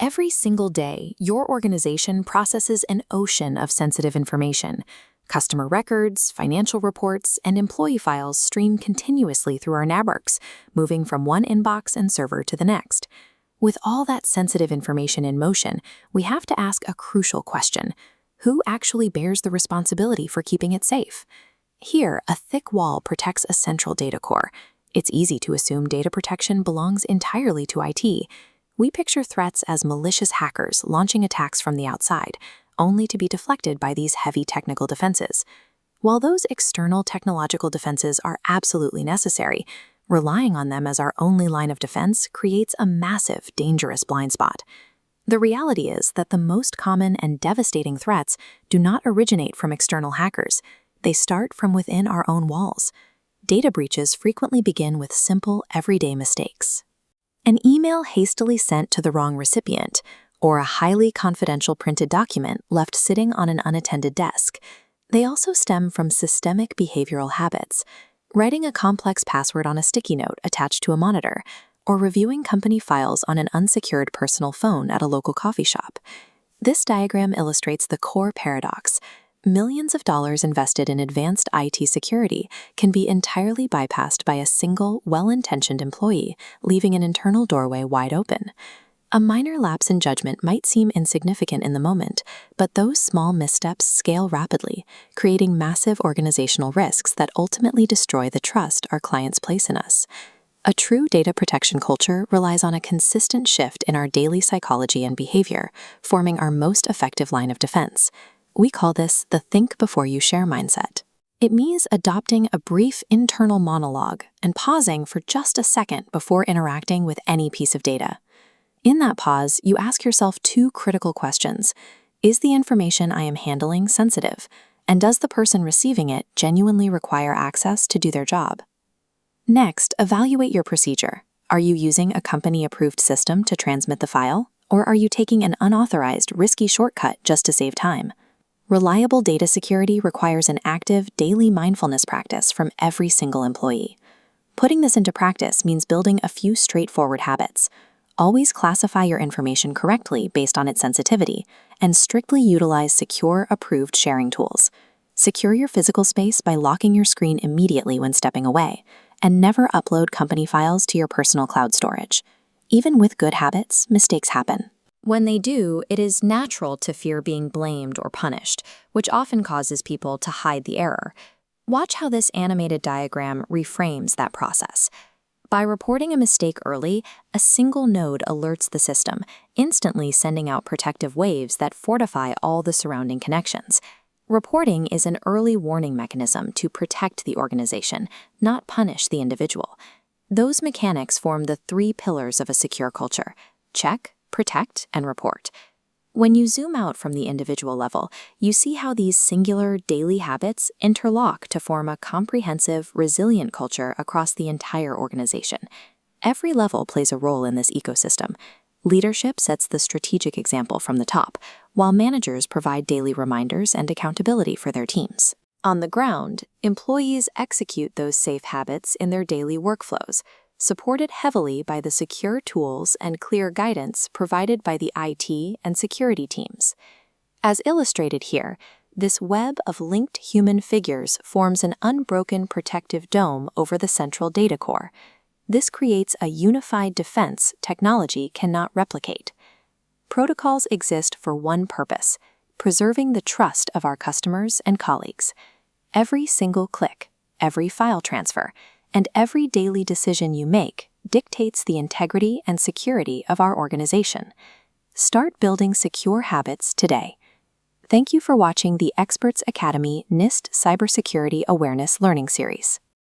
Every single day, your organization processes an ocean of sensitive information. Customer records, financial reports, and employee files stream continuously through our networks, moving from one inbox and server to the next. With all that sensitive information in motion, we have to ask a crucial question. Who actually bears the responsibility for keeping it safe? Here, a thick wall protects a central data core. It's easy to assume data protection belongs entirely to IT. We picture threats as malicious hackers launching attacks from the outside, only to be deflected by these heavy technical defenses. While those external technological defenses are absolutely necessary, relying on them as our only line of defense creates a massive, dangerous blind spot. The reality is that the most common and devastating threats do not originate from external hackers. They start from within our own walls. Data breaches frequently begin with simple, everyday mistakes. An email hastily sent to the wrong recipient, or a highly confidential printed document left sitting on an unattended desk. They also stem from systemic behavioral habits, writing a complex password on a sticky note attached to a monitor, or reviewing company files on an unsecured personal phone at a local coffee shop. This diagram illustrates the core paradox. Millions of dollars invested in advanced IT security can be entirely bypassed by a single, well-intentioned employee, leaving an internal doorway wide open. A minor lapse in judgment might seem insignificant in the moment, but those small missteps scale rapidly, creating massive organizational risks that ultimately destroy the trust our clients place in us. A true data protection culture relies on a consistent shift in our daily psychology and behavior, forming our most effective line of defense. We call this the think before you share mindset. It means adopting a brief internal monologue and pausing for just a second before interacting with any piece of data. In that pause, you ask yourself two critical questions. Is the information I am handling sensitive? And does the person receiving it genuinely require access to do their job? Next, evaluate your procedure. Are you using a company-approved system to transmit the file? Or are you taking an unauthorized, risky shortcut just to save time? Reliable data security requires an active, daily mindfulness practice from every single employee. Putting this into practice means building a few straightforward habits. Always classify your information correctly based on its sensitivity, and strictly utilize secure, approved sharing tools. Secure your physical space by locking your screen immediately when stepping away, and never upload company files to your personal cloud storage. Even with good habits, mistakes happen. When they do, it is natural to fear being blamed or punished, which often causes people to hide the error. Watch how this animated diagram reframes that process. By reporting a mistake early, a single node alerts the system, instantly sending out protective waves that fortify all the surrounding connections. Reporting is an early warning mechanism to protect the organization, not punish the individual. Those mechanics form the three pillars of a secure culture: check, protect, and report. When you zoom out from the individual level, you see how these singular daily habits interlock to form a comprehensive, resilient culture across the entire organization. Every level plays a role in this ecosystem. Leadership sets the strategic example from the top, while managers provide daily reminders and accountability for their teams. On the ground, employees execute those safe habits in their daily workflows, supported heavily by the secure tools and clear guidance provided by the IT and security teams. As illustrated here, this web of linked human figures forms an unbroken protective dome over the central data core. This creates a unified defense technology cannot replicate. Protocols exist for one purpose: preserving the trust of our customers and colleagues. Every single click, every file transfer, and every daily decision you make dictates the integrity and security of our organization. Start building secure habits today. Thank you for watching the Experts Academy NIST Cybersecurity Awareness Learning Series.